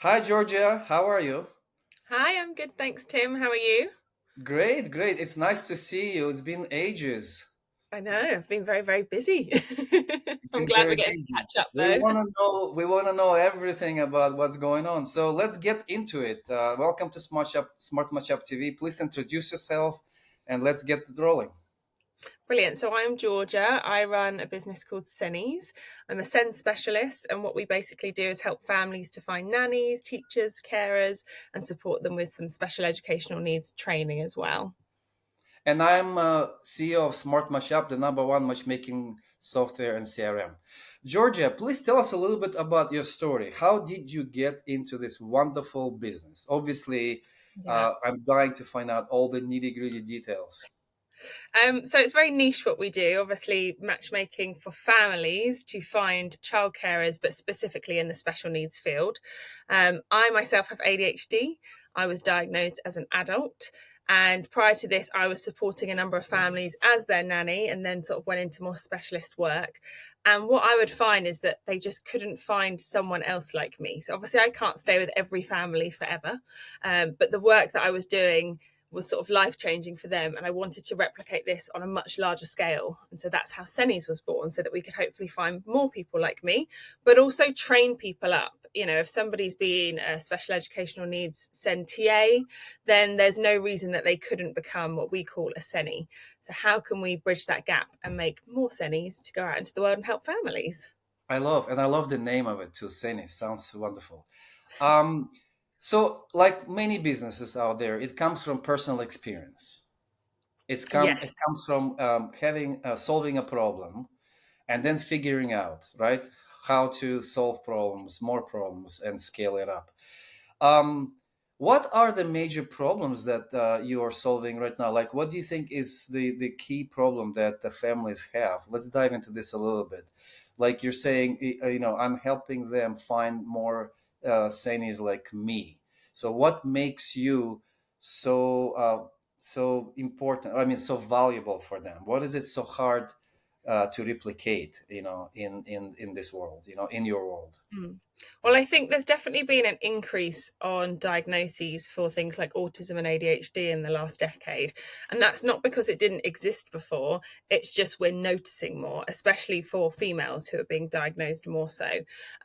Hi, Georgia. How are you? Hi, I'm good, thanks, Tim. How are you? Great, great. It's nice to see you. It's been ages. I know, I've been very, very busy. You've I'm been glad we're very getting to busy. catch up We though. want to know. We want to know everything about what's going on. So let's get into it. Welcome to SmartMatchApp TV. Please introduce yourself, and let's get it rolling. Brilliant. So I'm Georgia. I run a business called Sennies. I'm a SEN specialist, and what we basically do is help families to find nannies, teachers, carers, and support them with some special educational needs training as well. And I'm CEO of SmartMatchApp, the number one matchmaking software and CRM. Georgia, please tell us a little bit about your story. How did you get into this wonderful business? Obviously, Yeah. I'm dying to find out all the nitty gritty details. So it's very niche what we do. Obviously, matchmaking for families to find child carers, but specifically in the special needs field. I myself have ADHD. I was diagnosed as an adult. And prior to this, I was supporting a number of families as their nanny and then sort of went into more specialist work. And what I would find is that they just couldn't find someone else like me. So obviously, I can't stay with every family forever. But the work that I was doing was sort of life changing for them. And I wanted to replicate this on a much larger scale. And so that's how Sennies was born, so that we could hopefully find more people like me, but also train people up. You know, if somebody's been a special educational needs SEN TA, then there's no reason that they couldn't become what we call a Sennie. So, how can we bridge that gap and make more Sennies to go out into the world and help families? I love the name of it too, Sennies. Sounds wonderful. Um, so, like many businesses out there, it comes from personal experience. It Yes. comes from having solving a problem and then figuring out right how to solve problems, more problems, and scale it up. um, what are the major problems that you are solving right now? Like, what do you think is the key problem that the families have? Let's dive into this a little bit. Like you're saying, I'm helping them find more sanies like me. So what makes you so important, I mean, so valuable for them? What is it so hard to replicate, in this world, in your world? Mm. Well, I think there's definitely been an increase on diagnoses for things like autism and ADHD in the last decade. And that's not because it didn't exist before, it's just we're noticing more, especially for females who are being diagnosed more so.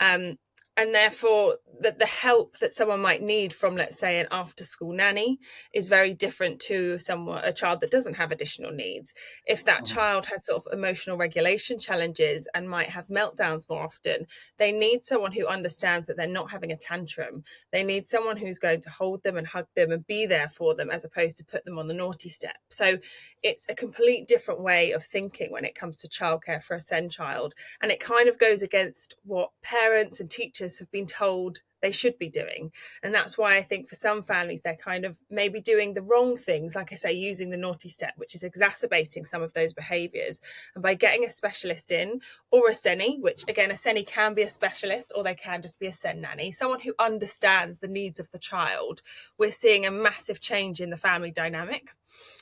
Um, and therefore, the help that someone might need from, let's say, an after school nanny is very different to someone, a child that doesn't have additional needs. If that Mhm. child has sort of emotional regulation challenges and might have meltdowns more often, they need someone who understands that they're not having a tantrum. They need someone who's going to hold them and hug them and be there for them, as opposed to put them on the naughty step. So it's a complete different way of thinking when it comes to childcare for a SEN child. And it kind of goes against what parents and teachers have been told they should be doing. And that's why I think for some families, they're kind of maybe doing the wrong things, like I say, using the naughty step, which is exacerbating some of those behaviors. And by getting a specialist in, or a Sennie, which again, a Sennie can be a specialist or they can just be a Sen nanny, someone who understands the needs of the child, we're seeing a massive change in the family dynamic.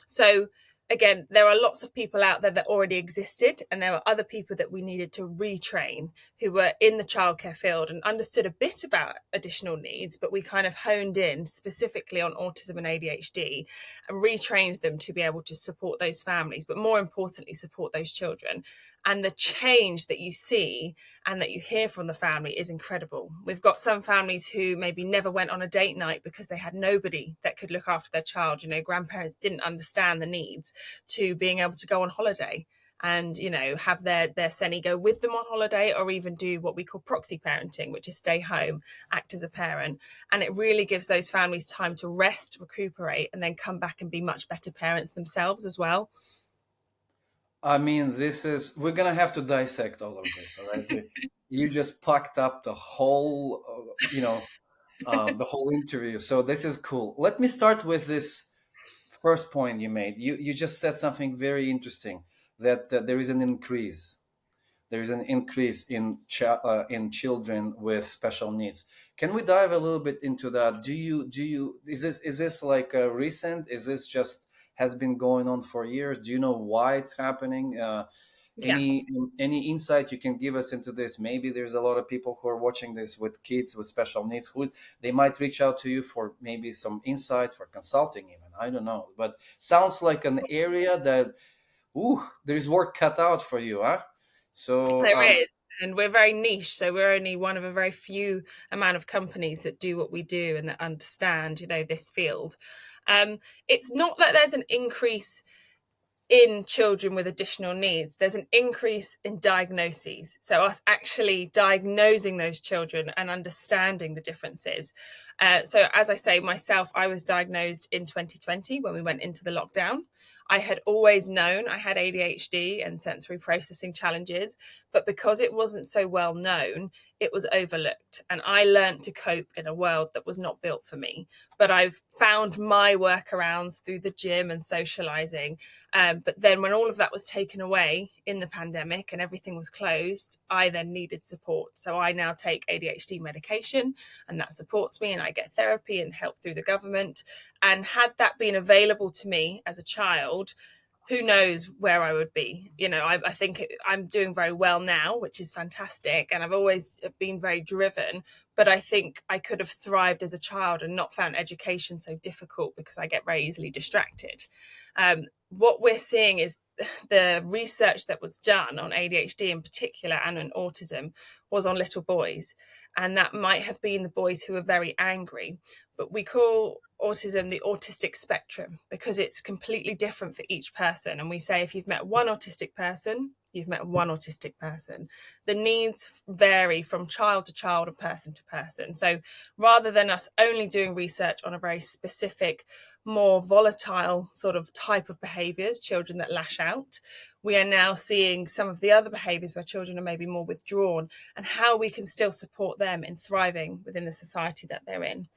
So again, there are lots of people out there that already existed, and there were other people that we needed to retrain who were in the childcare field and understood a bit about additional needs, but we kind of honed in specifically on autism and ADHD and retrained them to be able to support those families, but more importantly, support those children. And the change that you see and that you hear from the family is incredible. We've got some families who maybe never went on a date night because they had nobody that could look after their child. You know, grandparents didn't understand the needs, to being able to go on holiday and have their Sennie go with them on holiday, or even do what we call proxy parenting, which is stay home, act as a parent. And it really gives those families time to rest, recuperate, and then come back and be much better parents themselves as well. I mean, we're gonna have to dissect all of this, all right? You just packed up the whole, the whole interview. So this is cool. Let me start with this first point you made. You just said something very interesting, that there is an increase. There is an increase in children with special needs. Can we dive a little bit into that? Do you is this like recent? Is this just has been going on for years? Do you know why it's happening? Yeah. Any insight you can give us into this? Maybe there's a lot of people who are watching this with kids with special needs who they might reach out to you for maybe some insight, for consulting even. I don't know, but sounds like an area that, ooh, there's work cut out for you, huh? So There is. And we're very niche, so we're only one of a very few amount of companies that do what we do and that understand, this field. It's not that there's an increase in children with additional needs, there's an increase in diagnoses. So, us actually diagnosing those children and understanding the differences. So, as I say, myself, I was diagnosed in 2020 when we went into the lockdown. I had always known I had ADHD and sensory processing challenges, but because it wasn't so well known, it was overlooked. And I learned to cope in a world that was not built for me. But I've found my workarounds through the gym and socializing. But then when all of that was taken away in the pandemic and everything was closed, I then needed support. So I now take ADHD medication and that supports me, and I get therapy and help through the government. And had that been available to me as a child, who knows where I would be. I think I'm doing very well now, which is fantastic. And I've always been very driven. But I think I could have thrived as a child and not found education so difficult because I get very easily distracted. What we're seeing is the research that was done on ADHD in particular and on autism was on little boys. And that might have been the boys who were very angry. But we call autism the autistic spectrum because it's completely different for each person. And we say if you've met one autistic person, you've met one autistic person. The needs vary from child to child and person to person. So rather than us only doing research on a very specific, more volatile sort of type of behaviors, children that lash out, we are now seeing some of the other behaviors where children are maybe more withdrawn and how we can still support them in thriving within the society that they're in.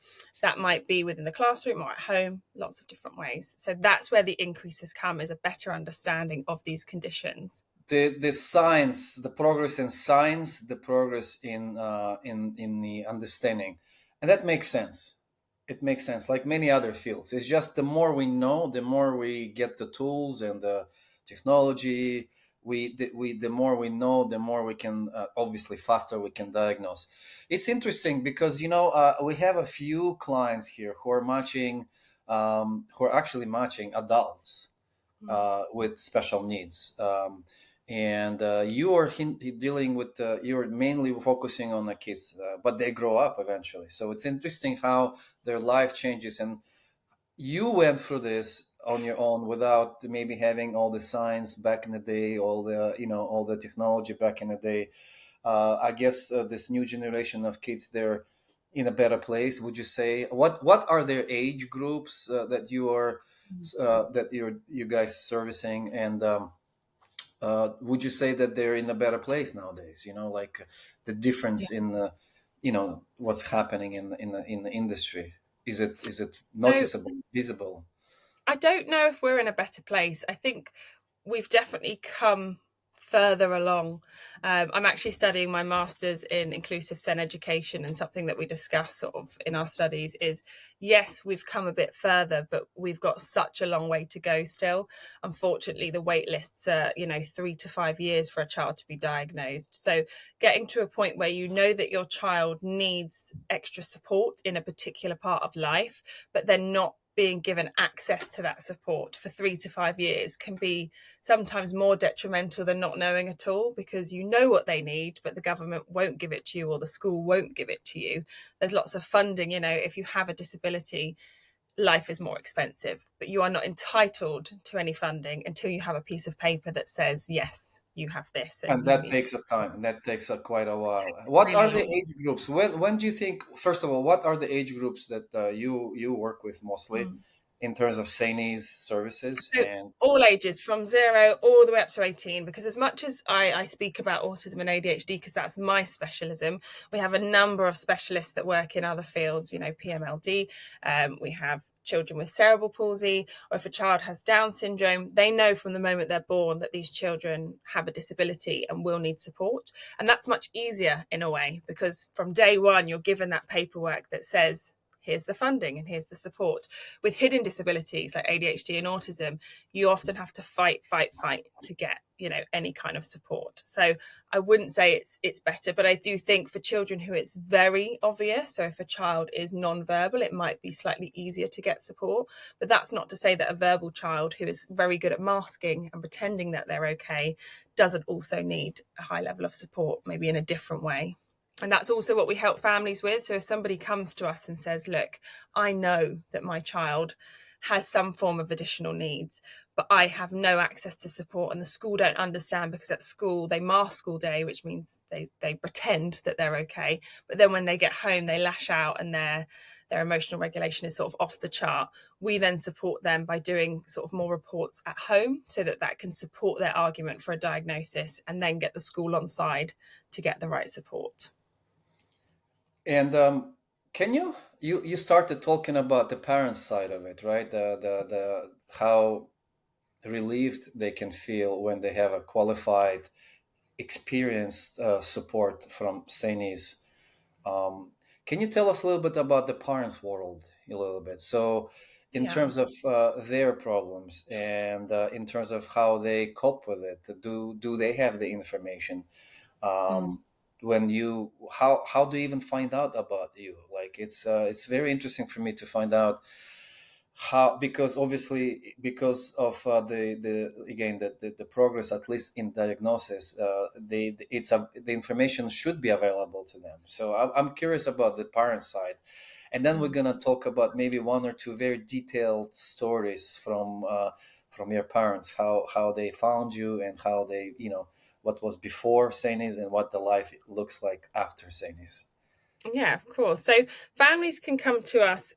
That might be within the classroom or at home, lots of different ways. So that's where the increases come, is a better understanding of these conditions. The science, the progress in science, the progress in the understanding, and that makes sense. It makes sense, like many other fields. It's just the more we know, the more we get the tools and the technology. The more we know, the more we can obviously faster we can diagnose. It's interesting because we have a few clients here who are actually matching adults with special needs. And you are dealing with you're mainly focusing on the kids, but they grow up eventually. So it's interesting how their life changes, and you went through this on your own without maybe having all the science back in the day, all the technology back in the day. I guess this new generation of kids, they're in a better place. Would you say what are their age groups that you guys servicing, and would you say that they're in a better place nowadays? Like the difference in the, what's happening in the industry. Is it So noticeable, visible? I don't know if we're in a better place. I think we've definitely come further along. I'm actually studying my master's in inclusive SEN education, and something that we discuss sort of in our studies is, yes, we've come a bit further, but we've got such a long way to go still. Unfortunately, the wait lists are 3 to 5 years for a child to be diagnosed. So getting to a point where you know that your child needs extra support in a particular part of life, but they're not being given access to that support for 3 to 5 years can be sometimes more detrimental than not knowing at all, because you know what they need, but the government won't give it to you or the school won't give it to you. There's lots of funding. If you have a disability, life is more expensive, but you are not entitled to any funding until you have a piece of paper that says, yes, you have this and And you that need. takes a time. That takes quite a It while. takes What are really the long. age groups? When do you think? First of all, what are the age groups that you work with mostly, Mm. in terms of Sennies services? So And all ages from 0 all the way up to 18, because as much as I speak about autism and ADHD because that's my specialism, we have a number of specialists that work in other fields, PMLD. We have children with cerebral palsy, or if a child has Down syndrome, they know from the moment they're born that these children have a disability and will need support. And that's much easier in a way, because from day one, you're given that paperwork that says, here's the funding and here's the support. With hidden disabilities like ADHD and autism, you often have to fight to get, you know, any kind of support. So I wouldn't say it's better, but I do think for children who it's very obvious, so if a child is non-verbal, it might be slightly easier to get support. But that's not to say that a verbal child who is very good at masking and pretending that they're okay doesn't also need a high level of support, maybe in a different way. And that's also what we help families with. So if somebody comes to us and says, look, I know that my child has some form of additional needs, but I have no access to support and the school don't understand, because at school they mask all day, which means they pretend that they're okay. But then when they get home, they lash out and their emotional regulation is sort of off the chart. We then support them by doing sort of more reports at home so that that can support their argument for a diagnosis, and then get the school on side to get the right support. And can you started talking about the parent side of it, right? The how relieved they can feel when they have a qualified, experienced support from Sennies. Can you tell us a little bit about the parents' world a little bit? So, in Yeah. terms of their problems and in terms of how they cope with it, do they have the information? Mm. When you how do you even find out about you? Like it's very interesting for me to find out how, because obviously because of the again the progress, at least in diagnosis, the information should be available to them. So I'm curious about the parent side, and then we're Mm. gonna talk about maybe one or two very detailed stories from your parents, how they found you and how they, you know, what was before Sennies and what the life looks like after Sennies. Yeah, of course. So families can come to us.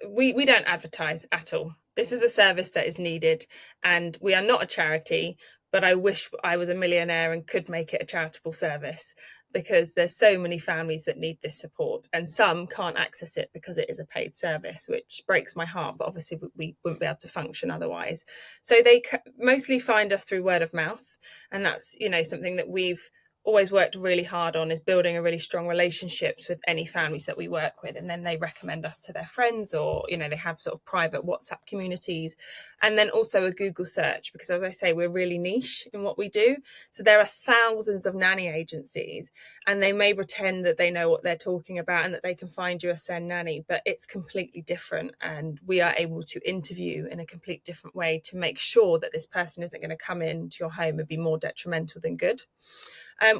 We don't advertise at all. This is a service that is needed, and we are not a charity, but I wish I was a millionaire and could make it a charitable service, because there's so many families that need this support and some can't access it because it is a paid service, which breaks my heart, but obviously we wouldn't be able to function otherwise. So they mostly find us through word of mouth, and that's, you know, something that we've always worked really hard on, is building a really strong relationships with any families that we work with, and then they recommend us to their friends, or, you know, they have sort of private WhatsApp communities, and then also a Google search, because as I say, we're really niche in what we do. So there are thousands of nanny agencies, and they may pretend that they know what they're talking about and that they can find you a Sen nanny, but it's completely different, and we are able to interview in a complete different way to make sure that this person isn't going to come into your home and be more detrimental than good.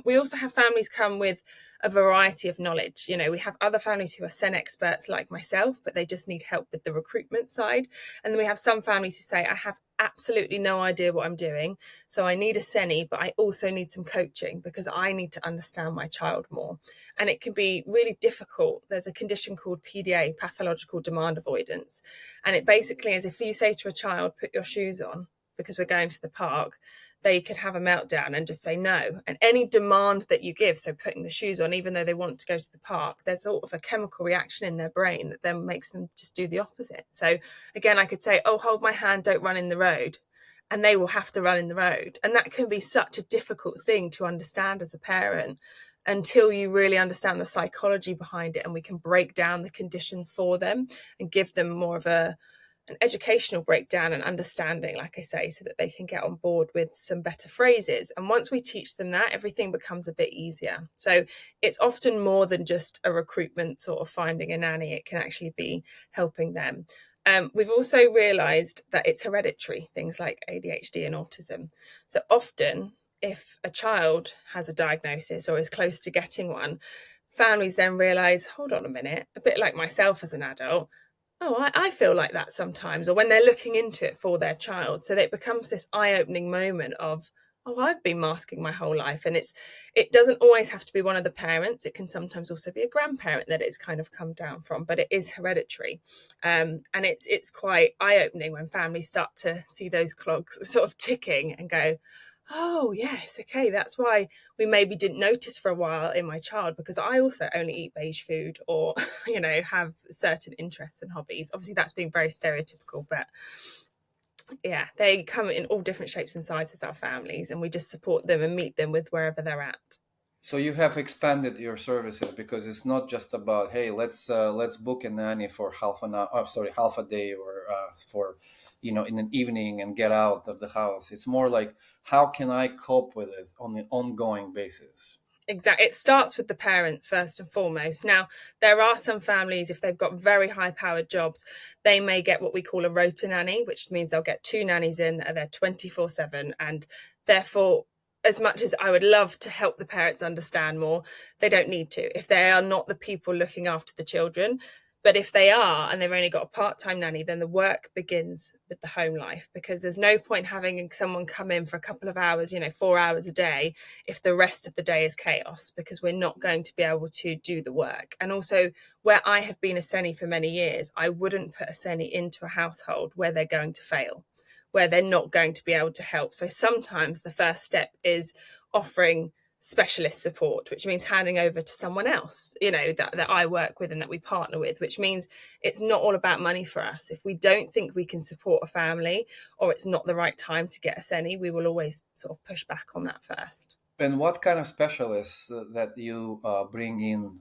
We also have families come with a variety of knowledge. You know, we have other families who are Sen experts like myself, but they just need help with the recruitment side. And then we have some families who say, I have absolutely no idea what I'm doing, so I need a Senny, but I also need some coaching because I need to understand my child more. And it can be really difficult. There's a condition called PDA, pathological demand avoidance. And it basically is, if you say to a child, put your shoes on because we're going to the park, they could have a meltdown and just say no. And any demand that you give, so putting the shoes on, even though they want to go to the park, there's sort of a chemical reaction in their brain that then makes them just do the opposite. So again, I could say, oh, hold my hand, don't run in the road. And they will have to run in the road. And that can be such a difficult thing to understand as a parent until you really understand the psychology behind it, and we can break down the conditions for them and give them more of an educational breakdown and understanding, like I say, so that they can get on board with some better phrases. And once we teach them that, everything becomes a bit easier. So it's often more than just a recruitment sort of finding a nanny. It can actually be helping them. We've also realised that it's hereditary, things like ADHD and autism. So often, if a child has a diagnosis or is close to getting one, families then realise, hold on a minute, a bit like myself as an adult, oh, I feel like that sometimes, or when they're looking into it for their child. So that it becomes this eye-opening moment of, oh, I've been masking my whole life. And it doesn't always have to be one of the parents. It can sometimes also be a grandparent that it's kind of come down from, but it is hereditary. And it's quite eye-opening when families start to see those clogs sort of ticking and go, oh, yes, okay, that's why we maybe didn't notice for a while in my child, because I also only eat beige food, or, you know, have certain interests and hobbies. Obviously, that's being very stereotypical, but yeah, they come in all different shapes and sizes, our families, and we just support them and meet them with wherever they're at. So you have expanded your services because it's not just about, hey, let's book a nanny for half an hour, sorry, half a day, or for, in an evening and get out of the house. It's more like, how can I cope with it on an ongoing basis? Exactly. It starts with the parents first and foremost. Now, there are some families, if they've got very high powered jobs, they may get what we call a rota nanny, which means they'll get two nannies in that are there 24/7. And therefore, as much as I would love to help the parents understand more, they don't need to if they are not the people looking after the children. But if they are and they've only got a part time nanny, then the work begins with the home life, because there's no point having someone come in for a couple of hours, 4 hours a day, if the rest of the day is chaos, because we're not going to be able to do the work. And also, where I have been a Sennie for many years, I wouldn't put a Sennie into a household where they're going to fail, where they're not going to be able to help. So sometimes the first step is offering specialist support, which means handing over to someone else, that I work with and that we partner with, which means it's not all about money for us. If we don't think we can support a family, or it's not the right time to get a Sennie, we will always sort of push back on that first. And what kind of specialists that you bring in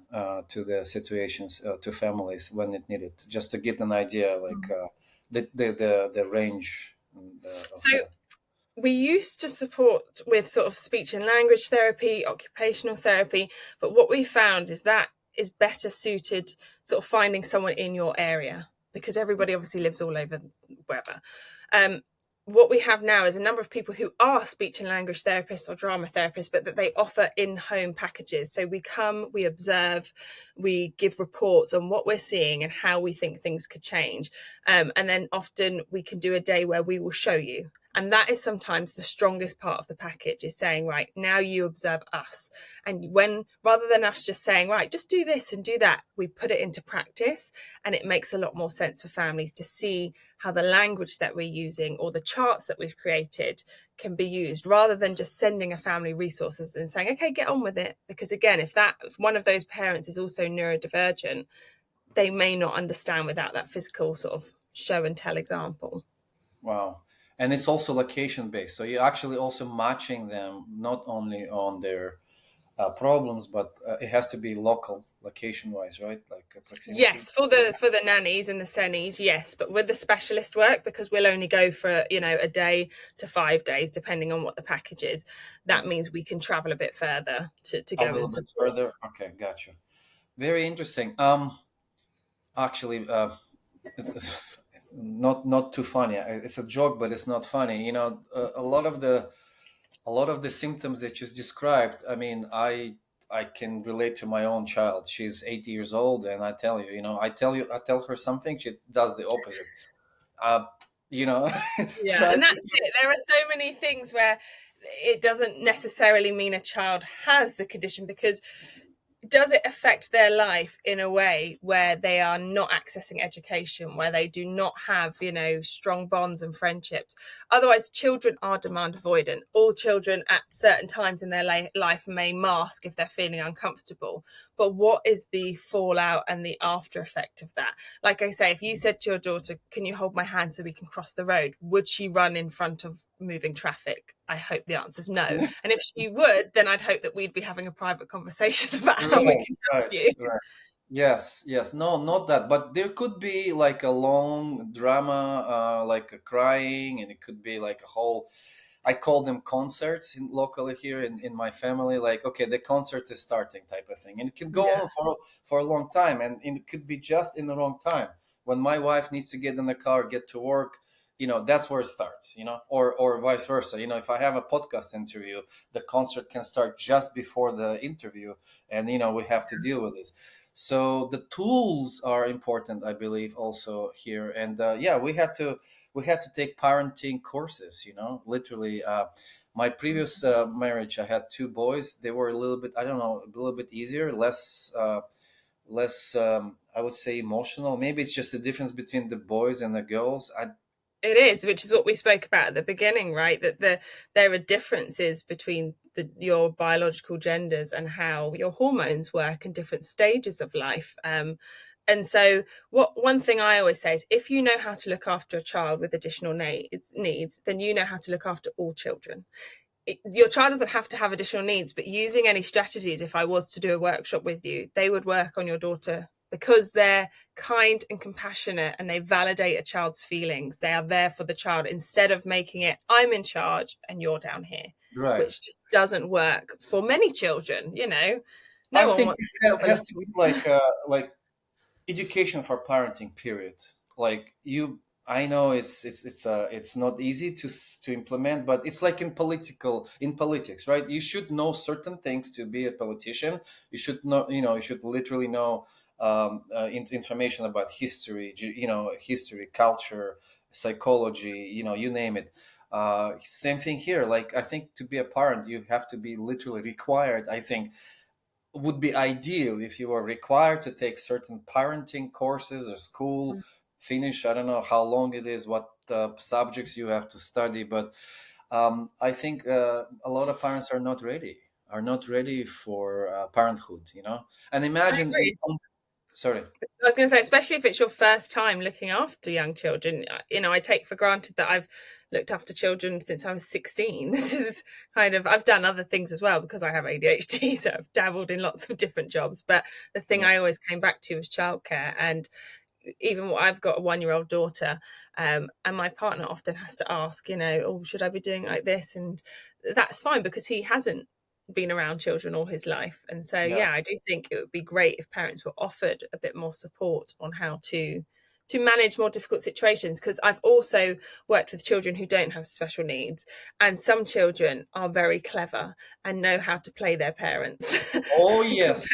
to the situations, to families when it needed, just to get an idea, like the range of So the. we used to support with sort of speech and language therapy, occupational therapy, but what we found is that is better suited sort of finding someone in your area, because everybody obviously lives all over wherever. Um, what we have now is a number of people who are speech and language therapists or drama therapists, but that they offer in-home packages. So we come, we observe, we give reports on what we're seeing and how we think things could change. And then often we can do a day where we will show you. And that is sometimes the strongest part of the package, is saying, right, now you observe us. And when, rather than us just saying, right, just do this and do that, we put it into practice. And it makes a lot more sense for families to see how the language that we're using or the charts that we've created can be used, rather than just sending a family resources and saying, okay, get on with it. Because again, if one of those parents is also neurodivergent, they may not understand without that physical sort of show and tell example. Wow. And it's also location based. So you're actually also matching them not only on their problems, but it has to be local, location wise, right? Like proximity. Yes, for the nannies and the Sennies, yes, but with the specialist work, because we'll only go for a day to 5 days, depending on what the package is. That Right. means we can travel a bit further to A go and little bit support. further. Okay, gotcha. Very interesting. Actually, it's not too funny. It's a joke, but it's not funny. A lot of the symptoms that you described. I mean, I can relate to my own child. She's 8 years old, and I tell you, I tell her something, she does the opposite. Uh, you know, Yeah, tries and to. that's it. There are so many things where it doesn't necessarily mean a child has the condition, because does it affect their life in a way where they are not accessing education, where they do not have strong bonds and friendships? Otherwise, children are demand avoidant. All children at certain times in their life may mask if they're feeling uncomfortable, but what is the fallout and the after effect of that? Like I say, if you said to your daughter, can you hold my hand so we can cross the road, would she run in front of moving traffic? I hope the answer is no. And if she would, then I'd hope that we'd be having a private conversation about how we Right, can help right, you. right. Yes, yes. No, not that. But there could be like a long drama, like a crying, and it could be like a whole. I call them concerts locally here in my family. Like, okay, the concert is starting, type of thing, and it can go Yeah. on for a long time, and it could be just in the wrong time when my wife needs to get in the car, get to work. That's where it starts. Or vice versa. If I have a podcast interview, the concert can start just before the interview, and we have to deal with this. So the tools are important, I believe, also here. And yeah, we had to take parenting courses, literally. My previous marriage, I had two boys. They were a little bit, I don't know, a little bit easier, less I would say emotional. Maybe it's just the difference between the boys and the girls. It is, which is what we spoke about at the beginning, right? That there are differences between your biological genders and how your hormones work in different stages of life. And so, what one thing I always say is, if you know how to look after a child with additional needs, then you know how to look after all children. your child doesn't have to have additional needs, but using any strategies, if I was to do a workshop with you, they would work on your daughter because they're kind and compassionate and they validate a child's feelings. They are there for the child instead of making it, I'm in charge and you're down here, Right. which just doesn't work for many children. I No one think wants this to has to be like education for parenting. Period. Like you, I know it's not easy to implement, but it's like in politics, right? You should know certain things to be a politician. You should know, you should literally know information about history, history, culture, psychology, you name it. Same thing here. Like I think to be a parent, you have to be literally required. I think would be ideal if you were required to take certain parenting courses or school, finish, I don't know how long it is, what subjects you have to study, but I think a lot of parents are not ready for parenthood. And I imagine agree. sorry. I was going to say, especially if it's your first time looking after young children, I take for granted that I've looked after children since I was 16. This is I've done other things as well because I have ADHD, so I've dabbled in lots of different jobs. But the thing Yeah. I always came back to was childcare. And even I've got a 1-year-old daughter, and my partner often has to ask, oh, should I be doing like this? And that's fine because he hasn't been around children all his life. And so, Yeah. yeah, I do think it would be great if parents were offered a bit more support on how to manage more difficult situations, because I've also worked with children who don't have special needs, and some children are very clever and know how to play their parents Oh yes.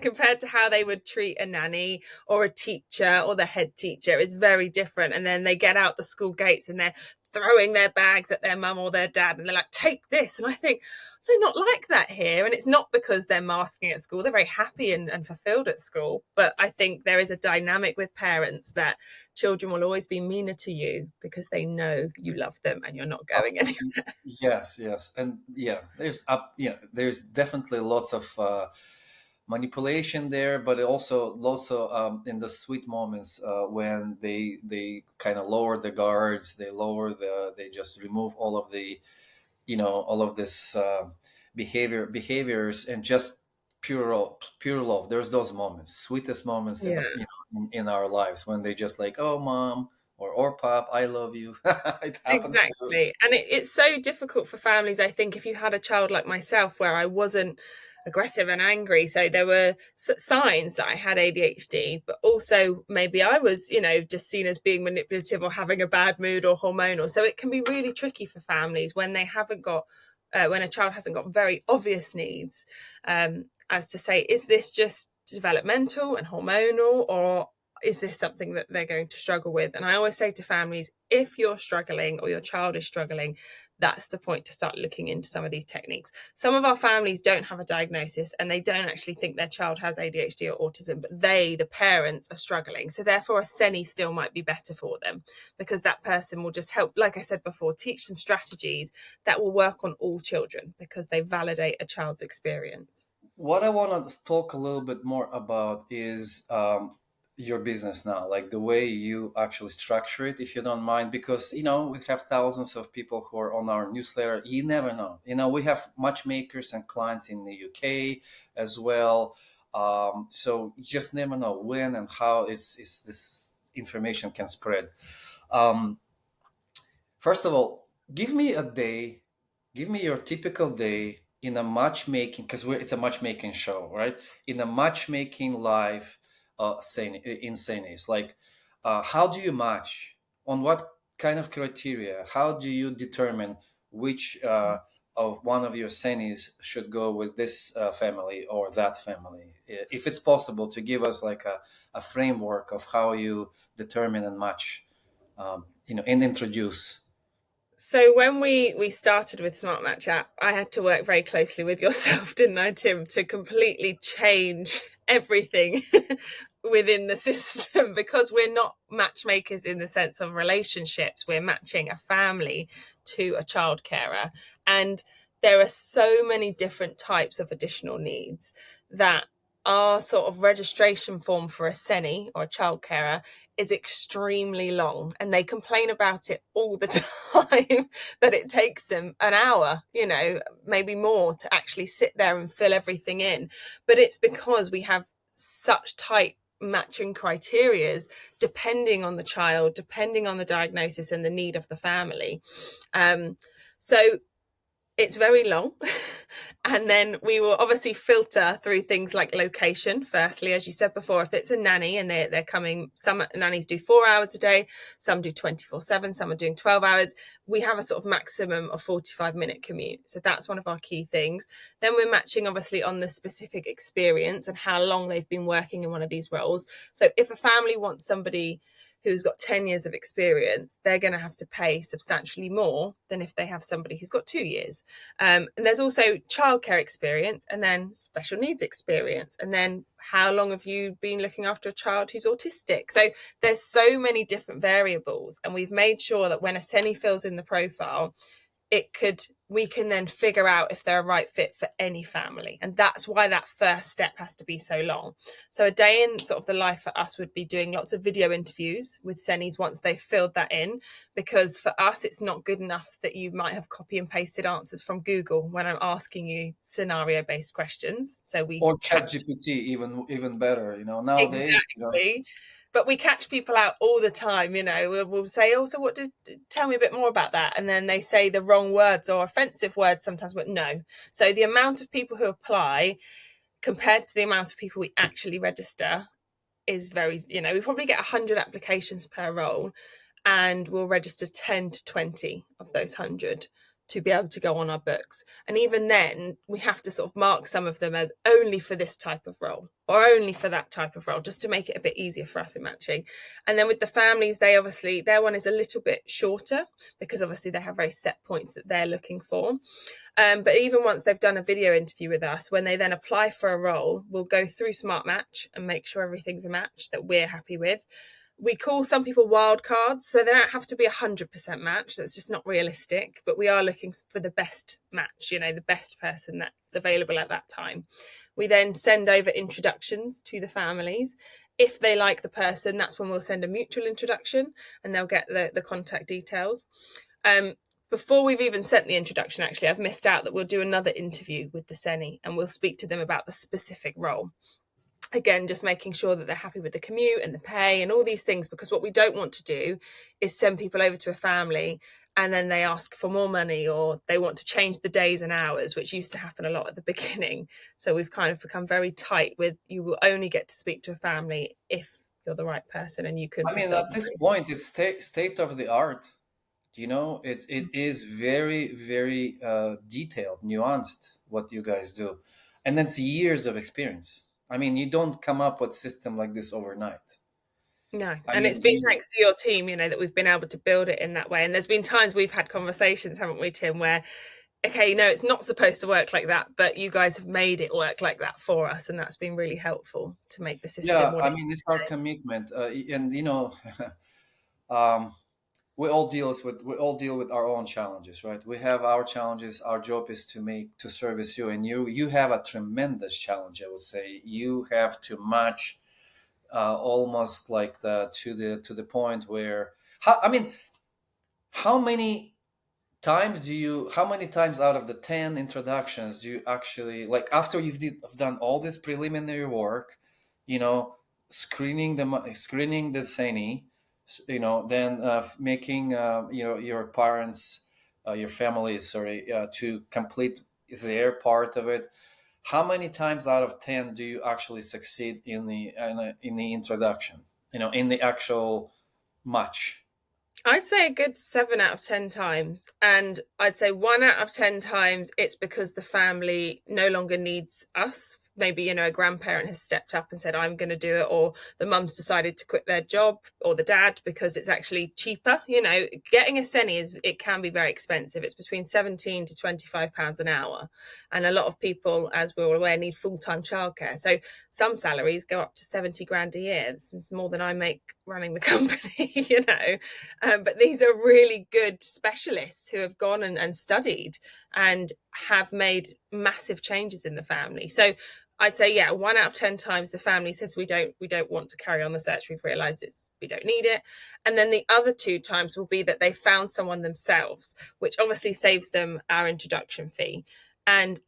compared to how they would treat a nanny or a teacher, or the head teacher is very different. And then they get out the school gates and they're throwing their bags at their mum or their dad and they're like, take this. And I think they're not like that here. And it's not because they're masking at school. They're very happy and fulfilled at school. But I think there is a dynamic with parents that children will always be meaner to you because they know you love them and you're not Of- going anywhere. yes, yes, and yeah, there's definitely lots of manipulation there, but also lots of in the sweet moments when they kind of lower the guards, they just remove all of this behaviors and just pure love. There's those moments, sweetest moments in Yeah. the in our lives when they just like, oh mom or pop, I love you. It happens to. Exactly. And it's so difficult for families, I think, if you had a child like myself where I wasn't aggressive and angry. So there were signs that I had ADHD, but also maybe I was, just seen as being manipulative or having a bad mood or hormonal. So it can be really tricky for families when they haven't got. When a child hasn't got very obvious needs, as to say, is this just developmental and hormonal, or is this something that they're going to struggle with? And I always say to families, if you're struggling or your child is struggling, that's the point to start looking into some of these techniques. Some of our families don't have a diagnosis and they don't actually think their child has ADHD or autism, but the parents, are struggling. So therefore, a Sennie still might be better for them because that person will just help, like I said before, teach them strategies that will work on all children because they validate a child's experience. What I want to talk a little bit more about is your business now, like the way you actually structure it, if you don't mind, because we have thousands of people who are on our newsletter. You never know. We have matchmakers and clients in the UK as well. So you just never know when and how is this information can spread. Um, First of all, give me a day, give me your typical day in a matchmaking, because it's a matchmaking show, right? In a matchmaking live in Sennies, like how do you match? On what kind of criteria? How do you determine which of one of your Sennies should go with this family or that family? If it's possible to give us like a framework of how you determine and match, and introduce. So when we started with SmartMatchApp, I had to work very closely with yourself, didn't I, Tim, to completely change everything within the system because we're not matchmakers in the sense of relationships. We're matching a family to a child carer. And there are so many different types of additional needs that our sort of registration form for a Sennie or a child carer is extremely long, and they complain about it all the time that it takes them an hour, maybe more, to actually sit there and fill everything in. But it's because we have such tight matching criterias depending on the child, depending on the diagnosis and the need of the family. So it's very long. And then we will obviously filter through things like location. Firstly, as you said before, if it's a nanny and they're coming, some nannies do 4 hours a day, some do 24/7, some are doing 12 hours. We have a sort of maximum of 45-minute commute. So that's one of our key things. Then we're matching obviously on the specific experience and how long they've been working in one of these roles. So if a family wants somebody who's got 10 years of experience, they're going to have to pay substantially more than if they have somebody who's got 2 years. And there's also childcare experience, and then special needs experience, and then how long have you been looking after a child who's autistic? So there's so many different variables, and we've made sure that when a Sennie fills in the profile, we can then figure out if they're a right fit for any family. And that's why that first step has to be so long. So a day in sort of the life for us would be doing lots of video interviews with Sennies once they've filled that in, because for us it's not good enough that you might have copy and pasted answers from Google when I'm asking you scenario based questions. So we Or chat catch GPT, even better, nowadays, exactly. But we catch people out all the time, we'll say, oh, so tell me a bit more about that. And then they say the wrong words or offensive words sometimes, but no. So the amount of people who apply compared to the amount of people we actually register is very, we probably get 100 applications per role, and we'll register 10 to 20 of those 100 to be able to go on our books. And even then, we have to sort of mark some of them as only for this type of role or only for that type of role, just to make it a bit easier for us in matching. And then with the families, they obviously, their one is a little bit shorter because obviously they have very set points that they're looking for. But even once they've done a video interview with us, when they then apply for a role, we'll go through SmartMatch and make sure everything's a match that we're happy with. We call some people wild cards, so they don't have to be 100% match. That's just not realistic. But we are looking for the best match, the best person that's available at that time. We then send over introductions to the families. If they like the person, that's when we'll send a mutual introduction, and they'll get the contact details. Before we've even sent the introduction, actually, I've missed out that we'll do another interview with the Sennie, and we'll speak to them about the specific role. Again, just making sure that they're happy with the commute and the pay and all these things, because what we don't want to do is send people over to a family and then they ask for more money, or they want to change the days and hours, which used to happen a lot at the beginning. So we've kind of become very tight with, you will only get to speak to a family if you're the right person and you can I mean, fulfill at the this brief. point, it's state of the art. It is very, very detailed, nuanced what you guys do, and that's years of experience. I mean, you don't come up with system like this overnight. No, I and it's mean, been thanks to your team, that we've been able to build it in that way. And there's been times we've had conversations, haven't we, Tim, where, okay, no, it's not supposed to work like that, but you guys have made it work like that for us, and that's been really helpful to make the system yeah, what I it mean, it's our is. commitment, and um, we all deal with our own challenges, right? We have our challenges. Our job is to service you, and you have a tremendous challenge. I would say you have to match almost like to the point where I mean, how many how many times out of the 10 introductions do you actually, like, after have done all this preliminary work, you know screening the Sennie, then making your parents, your families, sorry, to complete their part of it, how many times out of 10 do you actually succeed in the introduction, in the actual match? I'd say a good 7 out of 10 times. And I'd say 1 out of 10 times it's because the family no longer needs us. Maybe, a grandparent has stepped up and said, I'm going to do it, or the mum's decided to quit their job, or the dad, because it's actually cheaper. Getting a Sennie it can be very expensive. It's between 17 to £25 an hour. And a lot of people, as we're all aware, need full-time childcare. So some salaries go up to 70 grand a year. This is more than I make running the company. But these are really good specialists who have gone and studied and have made massive changes in the family. So I'd say, yeah, 1 out of 10 times the family says we don't want to carry on the search. We've realised we don't need it. And then the other 2 times will be that they found someone themselves, which obviously saves them our introduction fee. And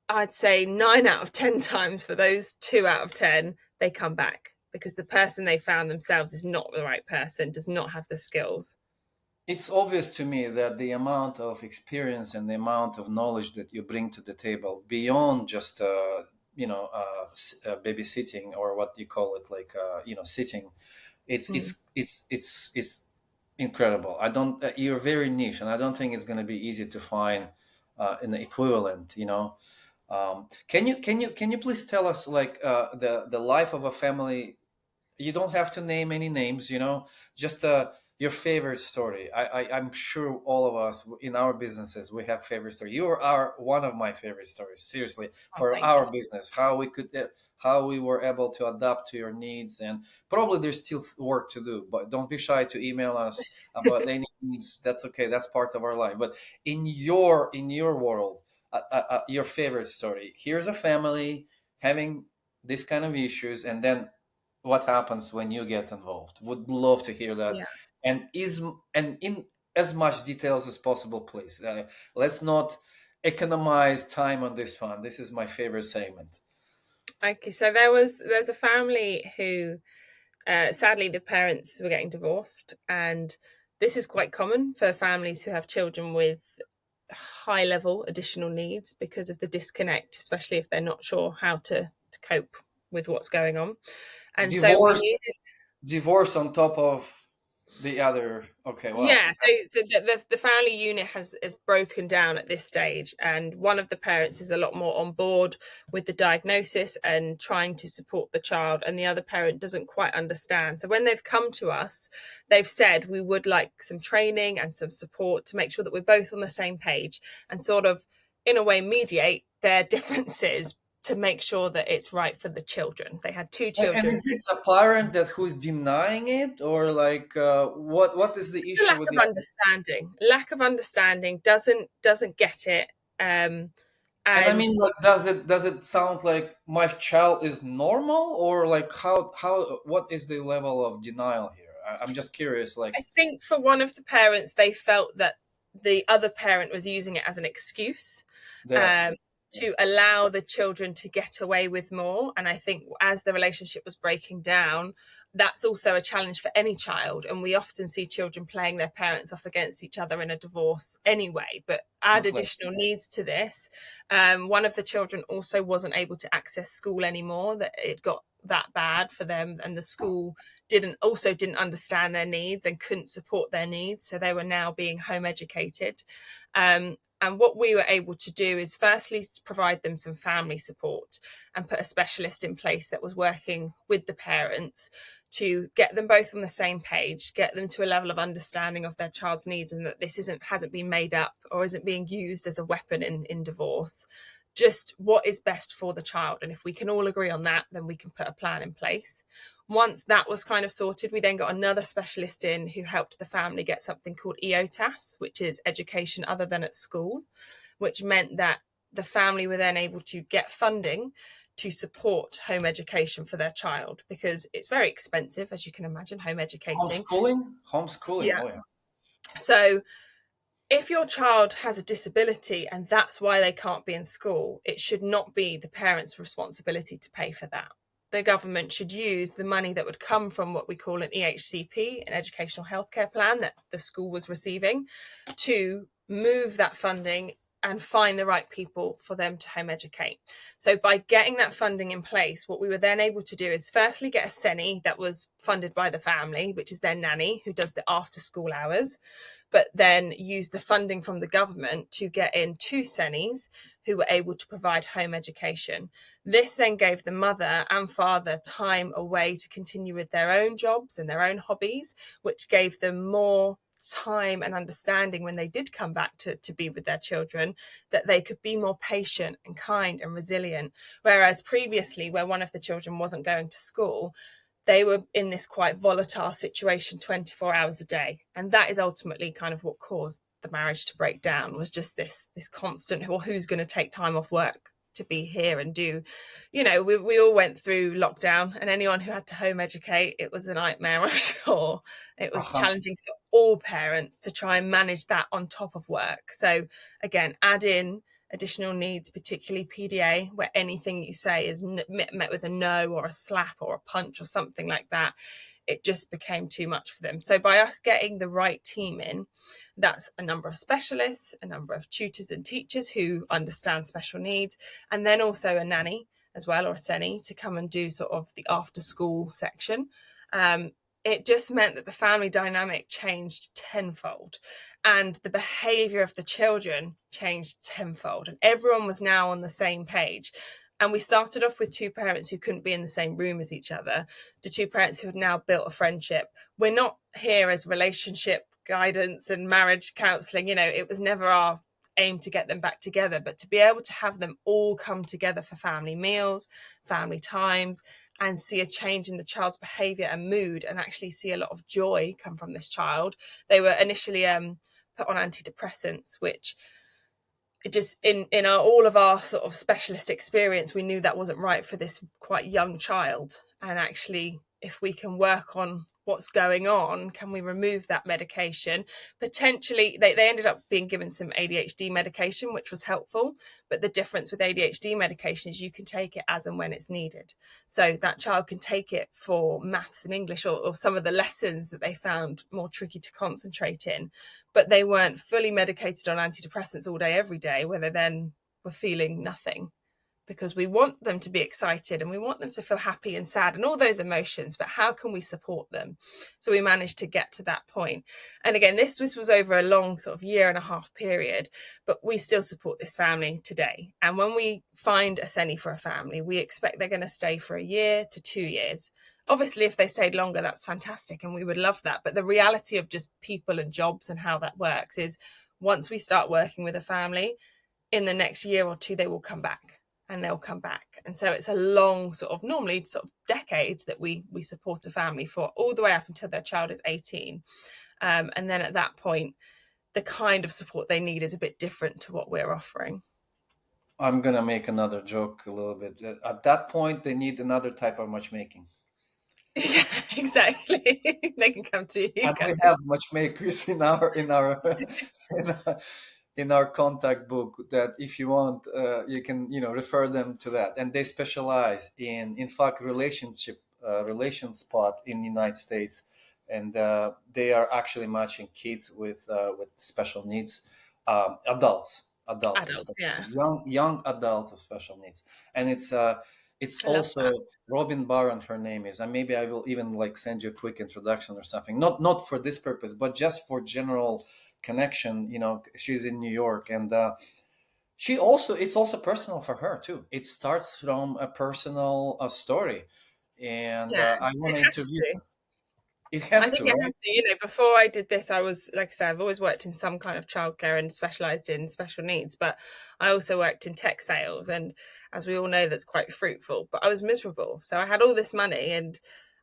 I'd say 9 out of 10 times for those 2 out of 10, they come back because the person they found themselves is not the right person, does not have the skills. It's obvious to me that the amount of experience and the amount of knowledge that you bring to the table beyond just babysitting, or what you call it, like sitting, Mm. it's incredible. I don't You're very niche, and I don't think it's going to be easy to find an equivalent, can you please tell us, like, the life of a family? You don't have to name any names, just your favorite story. I'm sure all of us in our businesses, we have favorite story. You are one of my favorite stories, seriously, Oh, for thank our you. business, how we were able to adapt to your needs. And probably there's still work to do, but don't be shy to email us about any needs. That's okay, that's part of our life. But in your world, your favorite story. Here's a family having this kind of issues, and then what happens when you get involved. Would love to hear that. Yeah. And in as much details as possible, please. Let's not economize time on this one. This is my favorite segment. Okay, so there's a family who sadly the parents were getting divorced, and this is quite common for families who have children with high level additional needs because of the disconnect, especially if they're not sure how to cope with what's going on. And so we Divorce, needed. divorce on top of the other. Okay, wow, Yeah, so the family unit has broken down at this stage, and one of the parents is a lot more on board with the diagnosis and trying to support the child, and the other parent doesn't quite understand. So when they've come to us, they've said we would like some training and some support to make sure that we're both on the same page and sort of, in a way, mediate their differences to make sure that it's right for the children. They had two and children. is it a parent that who is denying it, or like, what is the A issue lack with of the? understanding. Lack of understanding, doesn't get it. And I And mean, like, does it sound like my child is normal, or like, how what is the level of denial here? I'm just curious. Like, I think for one of the parents, they felt that the other parent was using it as an excuse, that's um, it. to allow the children to get away with more. And I think as the relationship was breaking down, that's also a challenge for any child. And we often see children playing their parents off against each other in a divorce anyway. But add Complex. additional needs to this. One of the children also wasn't able to access school anymore, that it got that bad for them, and the school didn't understand their needs and couldn't support their needs, so they were now being home educated. And what we were able to do is firstly provide them some family support and put a specialist in place that was working with the parents to get them both on the same page, get them to a level of understanding of their child's needs, and that this hasn't been made up or isn't being used as a weapon in divorce. Just what is best for the child. And if we can all agree on that, then we can put a plan in place. Once that was kind of sorted, we then got another specialist in who helped the family get something called EOTAS, which is education other than at school, which meant that the family were then able to get funding to support home education for their child, because it's very expensive, as you can imagine, home educating. Homeschooling. Yeah. Oh yeah. So if your child has a disability and that's why they can't be in school, it should not be the parent's responsibility to pay for that. The government should use the money that would come from what we call an EHCP, an educational healthcare plan that the school was receiving, to move that funding and find the right people for them to home educate. So by getting that funding in place, what we were then able to do is firstly get a Sennie that was funded by the family, which is their nanny who does the after school hours, but then use the funding from the government to get in two Sennies who were able to provide home education. This then gave the mother and father time away to continue with their own jobs and their own hobbies, which gave them more time and understanding when they did come back to be with their children, that they could be more patient and kind and resilient. Whereas previously, where one of the children wasn't going to school, they were in this quite volatile situation 24 hours a day. And that is ultimately kind of what caused the marriage to break down, was just this constant, well, who's going to take time off work to be here and do, we all went through lockdown, and anyone who had to home educate, it was a nightmare, I'm sure. It was Uh-huh. challenging for all parents to try and manage that on top of work. So again, add in additional needs, particularly PDA, where anything you say is met with a no or a slap or a punch or something like that. It just became too much for them. So by us getting the right team in, that's a number of specialists, a number of tutors and teachers who understand special needs, and then also a nanny as well, or a Sennie, to come and do sort of the after school section. It just meant that the family dynamic changed tenfold, and the behavior of the children changed tenfold, and everyone was now on the same page. And we started off with two parents who couldn't be in the same room as each other, to two parents who had now built a friendship. We're not here as relationship guidance and marriage counseling. It was never our aim to get them back together, but to be able to have them all come together for family meals, family times, and see a change in the child's behavior and mood, and actually see a lot of joy come from this child. They were initially put on antidepressants, which just in all of our sort of specialist experience, we knew that wasn't right for this quite young child. And actually, if we can work on what's going on, can we remove that medication? Potentially, they ended up being given some ADHD medication, which was helpful. But the difference with ADHD medication is you can take it as and when it's needed. So that child can take it for maths and English, or some of the lessons that they found more tricky to concentrate in. But they weren't fully medicated on antidepressants all day, every day, where they then were feeling nothing, because we want them to be excited and we want them to feel happy and sad and all those emotions, but how can we support them? So we managed to get to that point. And again, this was over a long sort of year and a half period, but we still support this family today. And when we find a Sennie for a family, we expect they're going to stay for a year to 2 years. Obviously, if they stayed longer, that's fantastic, and we would love that. But the reality of just people and jobs and how that works is, once we start working with a family, in the next year or two, they will come back, and they'll come back. And so it's a long sort of, normally sort of decade, that we support a family for, all the way up until their child is 18. And then at that point, the kind of support they need is a bit different to what we're offering. I'm gonna make another joke a little bit. At that point, they need another type of matchmaking. Yeah, exactly. They can come to you And we guys. have matchmakers in our in our, in our contact book, that if you want, you can refer them to that, and they specialize in fact relation spot in the United States, and they are actually matching kids with special needs, adults with Adults, special, yeah. young adults with special needs. And it's I love also that. Robin Barron, her name is, and maybe I will even like send you a quick introduction or something. Not for this purpose, but just for general connection. She's in New York, and it's also personal for her too. It starts from a personal story, and Yeah, I want it to has interview to. her. It I has think to, it right? has to. Before I did this, I was, like I said, I've always worked in some kind of childcare and specialised in special needs, but I also worked in tech sales. And as we all know, that's quite fruitful. But I was miserable. So I had all this money, and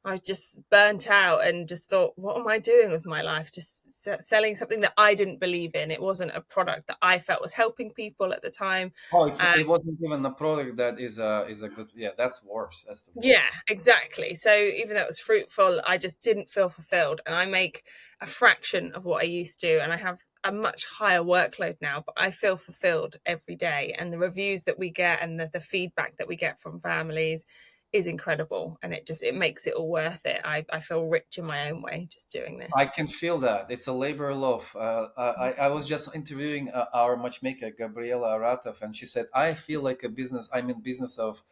I just burnt out and just thought, what am I doing with my life? Just selling something that I didn't believe in. It wasn't a product that I felt was helping people at the time. Oh, Um, it wasn't even a product that is a good. Yeah, that's worse. That's the Yeah, worst. exactly. So even though it was fruitful, I just didn't feel fulfilled. And I make a fraction of what I used to. And I have a much higher workload now, but I feel fulfilled every day. And the reviews that we get, and the feedback that we get from families, is incredible. And it makes it all worth it. I feel rich in my own way just doing I this. can feel that. It's a labor of love. I was just interviewing our matchmaker, Gabriela Aratov, and she said, I feel like a business. I'm in business of,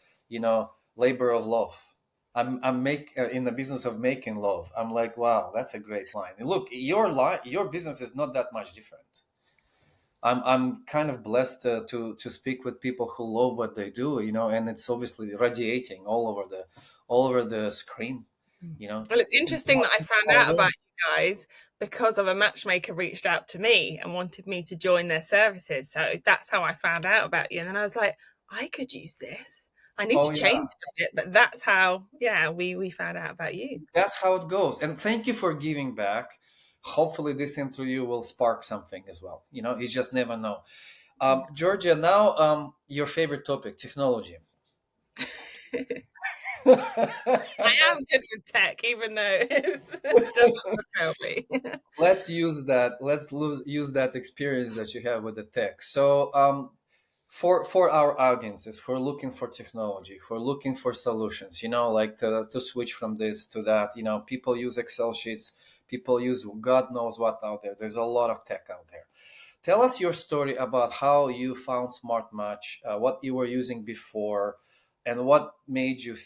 labor of love. I'm in the business of making love. I'm like, wow, that's a great line. And look, your business is not that much different. I'm kind of blessed to speak with people who love what they do, and it's obviously radiating all over the screen, you know. Well, it's In interesting that I in found small out about room. you guys because of a matchmaker reached out to me and wanted me to join their services. So that's how I found out about you. And then I was like, I could use this. I need Oh to yeah, change it. But that's how, yeah, we found out about you. that's how it goes. And thank you for giving back. Hopefully, this interview will spark something as well. You just never know. Georgia, now your favorite topic, technology. I am good with tech, even though it doesn't look healthy. Let's use that. Use that experience that you have with the tech. So, for our audiences who are looking for technology, who are looking for solutions, like to switch from this to that, people use Excel sheets, people use God knows what out there. There's a lot of tech out there. Tell us your story about how you found SmartMatch, what you were using before, and what made you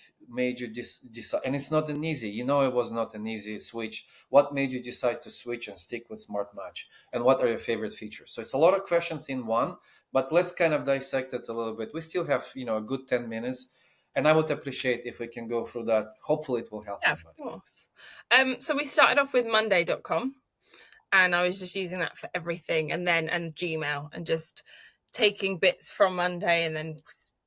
decide. And it's not an easy, it was not an easy switch. What made you decide to switch and stick with SmartMatch, and what are your favorite features? So it's a lot of questions in one, but let's kind of dissect it a little bit. We still have a good 10 minutes, and I would appreciate if we can go through that. Hopefully, it will help Yeah, of somebody. course. So we started off with Monday.com, and I was just using that for everything, and Gmail, and just taking bits from Monday, and then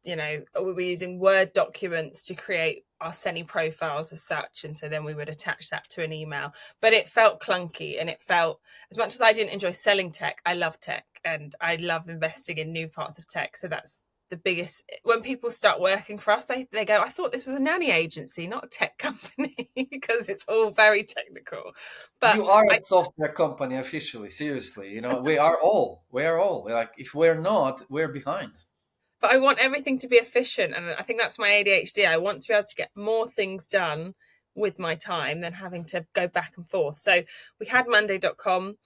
we were using Word documents to create our Senny profiles as such, and so then we would attach that to an email. But it felt clunky, and it felt, as much as I didn't enjoy selling tech, I love tech, and I love investing in new parts of tech. So that's the biggest. When people start working for us, they go, I thought this was a nanny agency, not a tech company, because it's all very technical. But You are a I software company officially, seriously. We are all. Like, if we're not, we're behind. but I want everything to be efficient, and I think that's my ADHD. I want to be able to get more things done with my time than having to go back and forth. So we had Monday.com,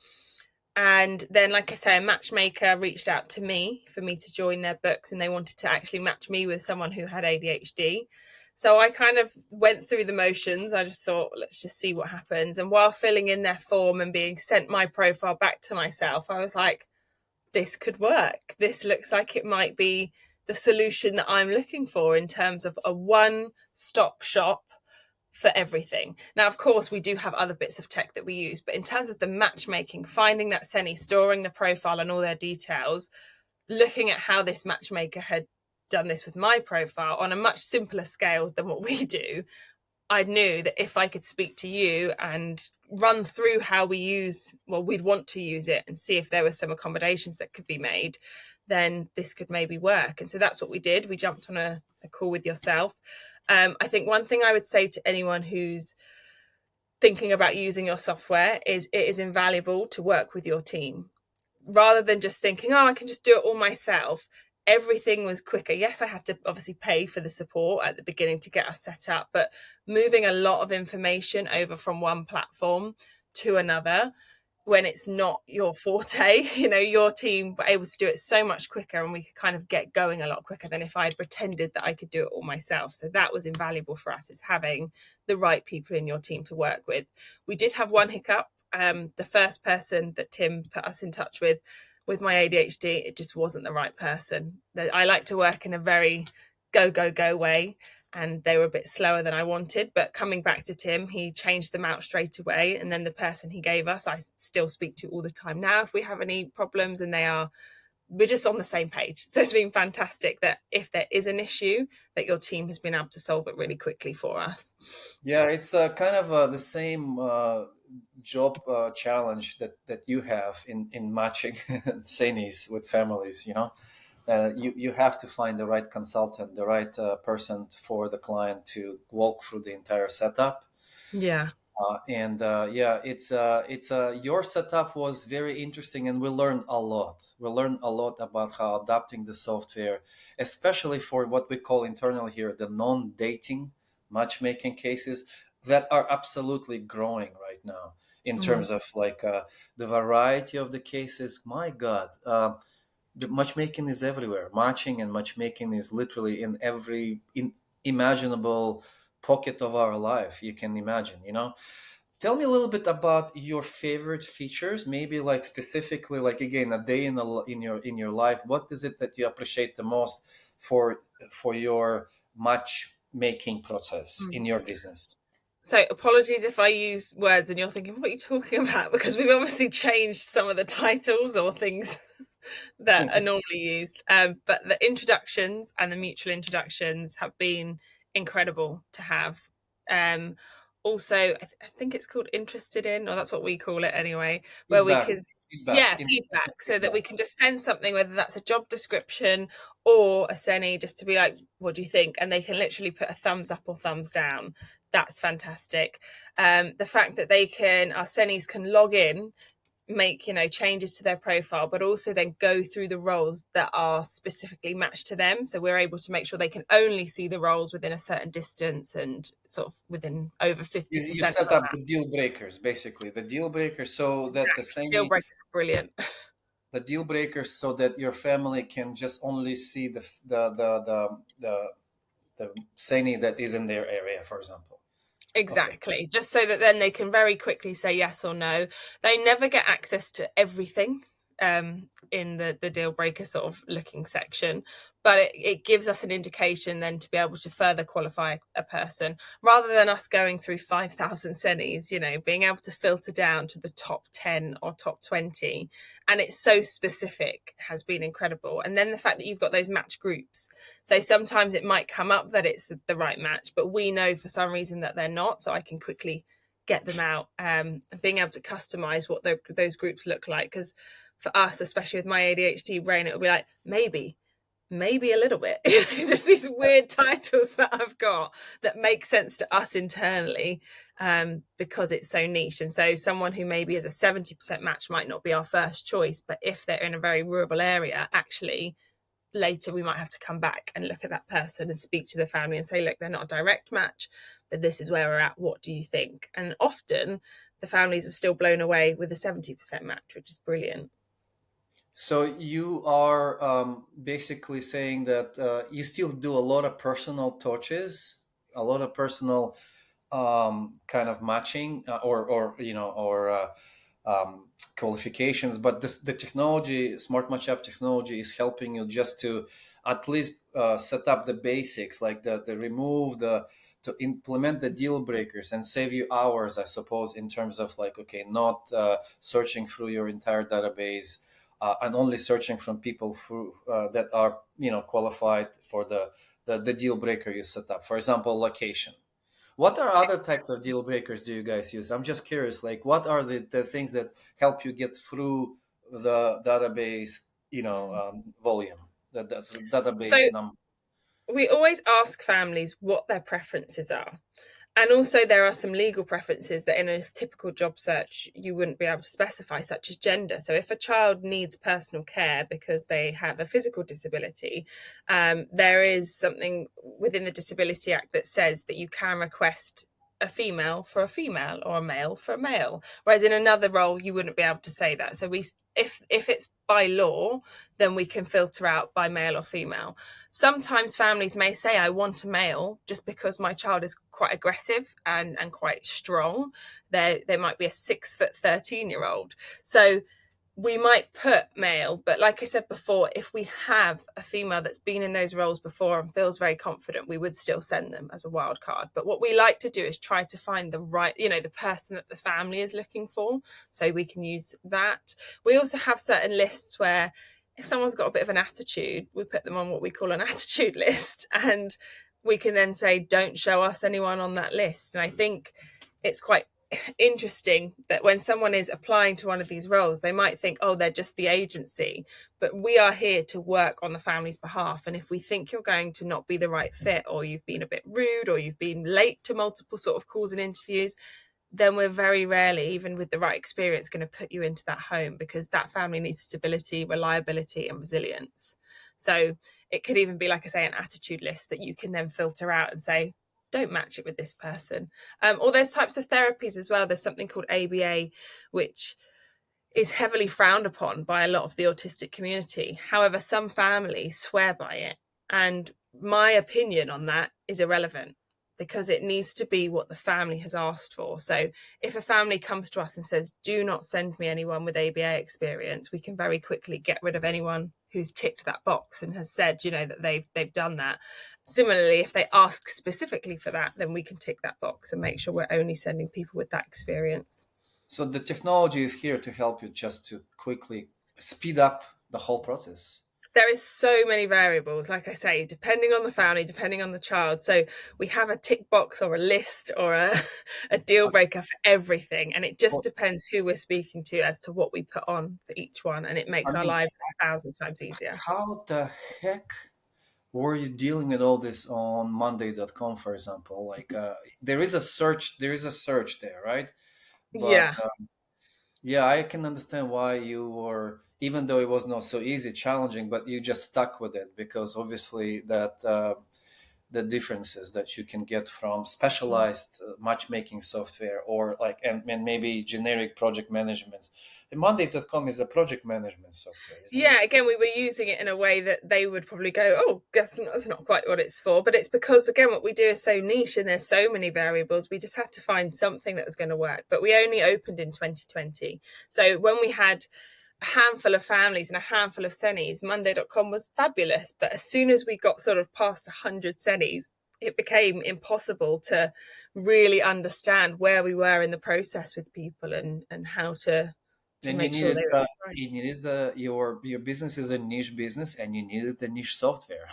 and then, like I say, a matchmaker reached out to me for me to join their books, and they wanted to actually match me with someone who had ADHD. So I kind of went through the motions. I just thought, let's just see what happens. And while filling in their form and being sent my profile back to myself, I was like, this could work. This looks like it might be the solution that I'm looking for in terms of a one-stop shop for everything. Now, of course, we do have other bits of tech that we use, but in terms of the matchmaking, finding that Senny, storing the profile and all their details, looking at how this matchmaker had done this with my profile on a much simpler scale than what we do, I knew that if I could speak to you and run through how we'd want to use it and see if there were some accommodations that could be made, then this could maybe work. And so that's what we did. We jumped on a call with yourself. I think one thing I would say to anyone who's thinking about using your software is it is invaluable to work with your team rather than just thinking, oh, I can just do it all myself. Everything was quicker. Yes, I had to obviously pay for the support at the beginning to get us set up, but moving a lot of information over from one platform to another when it's not your forte, your team were able to do it so much quicker, and we could kind of get going a lot quicker than if I had pretended that I could do it all myself. So that was invaluable for us, is having the right people in your team to work with. We did have one hiccup. The first person that Tim put us in touch with my ADHD, it just wasn't the right person. I like to work in a very go, go, go way, and they were a bit slower than I wanted. But coming back to Tim, he changed them out straight away. And then the person he gave us, I still speak to all the time now if we have any problems, and we're just on the same page. So it's been fantastic that if there is an issue, that your team has been able to solve it really quickly for us. Yeah, it's kind of the same job challenge that you have in matching Sennies with families. You have to find the right consultant, the right person for the client to walk through the entire setup. Yeah. And yeah, it's your setup was very interesting, and we learned a lot. We learned a lot about how adapting the software, especially for what we call internally here the non-dating matchmaking cases that are absolutely growing right now in Mm. terms of like the variety of the cases. My God, the matchmaking is everywhere. Matching and matchmaking is literally in every imaginable pocket of our life you can imagine. Tell me a little bit about your favorite features, maybe like specifically, like again, a day in your life. What is it that you appreciate the most for for your matchmaking process Mm. in your business? So apologies if I use words and you're thinking, what are you talking about? Because we've obviously changed some of the titles or things that are normally used. But the introductions and the mutual introductions have been incredible to have. Um, also I think it's called interested in, or that's what we call it anyway, where we Feedback, can, feedback, yeah, interested feedback, so that we feedback. can just send something, whether that's a job description or a Senny, just to be like, what do you think? And they can literally put a thumbs up or thumbs down. That's fantastic. The fact that our Sennies can log in, make changes to their profile, but also then go through the roles that are specifically matched to them, so we're able to make sure they can only see the roles within a certain distance and sort of within over You 50% of set them. up the deal breakers, basically the deal breakers, so that the Exactly, deal same breakers are brilliant. the deal breakers, so that your family can just only see the Seni that is in their area, for example. Okay. Exactly. Just so that then they can very quickly say yes or no. They never get access to everything in the deal breaker sort of looking section, but it gives us an indication then to be able to further qualify a person, rather than us going through 5,000 Sennies, being able to filter down to the top 10 or top 20. And it's so specific, has been incredible. And then the fact that you've got those match groups, so sometimes it might come up that it's the right match, but we know for some reason that they're not. So I can quickly get them out, and being able to customize what those groups look like. Because for us, especially with my ADHD brain, it will be like, maybe a little bit, just these weird titles that I've got that make sense to us internally, because it's so niche. And so someone who maybe is a 70% match might not be our first choice, but if they're in a very rural area, actually later we might have to come back and look at that person and speak to the family and say, look, they're not a direct match, but this is where we're at, what do you think? And often the families are still blown away with a 70% match, which is brilliant. So you are basically saying that you still do a lot of personal touches, a lot of personal kind of matching, or qualifications, but the technology, smart matchup technology, is helping you just to at least set up the basics, like the remove the to implement the deal breakers and save you hours, I suppose, in terms of like, okay, not searching through your entire database, and only searching from people through that are qualified for the deal breaker you set up. For example, location. What are other types of deal breakers do you guys use? I'm just curious. Like, what are the things that help you get through the database, volume, the So database number? we always ask families what their preferences are. And also, there are some legal preferences that in a typical job search you wouldn't be able to specify, such as gender. So, if a child needs personal care because they have a physical disability, there is something within the Disability Act that says that you can request a female for a female or a male for a male. Whereas in another role, you wouldn't be able to say that. So, if it's by law, then we can filter out by male or female. Sometimes families may say, I want a male just because my child is quite aggressive and quite strong. There might be a 6 foot 13-year-old. So we might put male, but like I said before, if we have a female that's been in those roles before and feels very confident, we would still send them as a wild card. But what we like to do is try to find the right, the person that the family is looking for. So we can use that. We also have certain lists where if someone's got a bit of an attitude, we put them on what we call an attitude list. And we can then say, don't show us anyone on that list. And I think it's quite interesting that when someone is applying to one of these roles, they might think, oh, they're just the agency, but we are here to work on the family's behalf. And if we think you're going to not be the right fit, or you've been a bit rude, or you've been late to multiple sort of calls and interviews, then we're very rarely, even with the right experience, going to put you into that home, because that family needs stability, reliability, and resilience. So it could even be, like I say, an attitude list that you can then filter out and say, don't match it with this person. Or there's types of therapies as well. There's something called ABA, which is heavily frowned upon by a lot of the autistic community. However, some families swear by it. And my opinion on that is irrelevant, because it needs to be what the family has asked for. So if a family comes to us and says, do not send me anyone with ABA experience, we can very quickly get rid of anyone who's ticked that box and has said, that they've done that. Similarly, if they ask specifically for that, then we can tick that box and make sure we're only sending people with that experience. So the technology is here to help you just to quickly speed up the whole process. There is so many variables, like I say, depending on the family, depending on the child. So we have a tick box or a list or a deal breaker for everything. And it just depends who we're speaking to as to what we put on for each one. And it I makes our mean, lives 1,000 times easier. how the heck were you dealing with all this on Monday.com, for example? Like, there is a search there, right? But Yeah. yeah, I can understand why you were, even though it was not so easy, challenging, but you just stuck with it because obviously that the differences that you can get from specialized matchmaking software or like and maybe generic project management. And Monday.com is a project management software, isn't it? Yeah, again, we were using it in a way that they would probably go, oh, that's not quite what it's for. But it's because, again, what we do is so niche and there's so many variables. We just had to find something that was going to work. But we only opened in 2020. So when we had a handful of families and a handful of Sennies, Monday.com was fabulous. But as soon as we got sort of past 100 Sennies, it became impossible to really understand where we were in the process with people and how to And you make sure needed they were right. your business is a niche business, and you needed the niche software.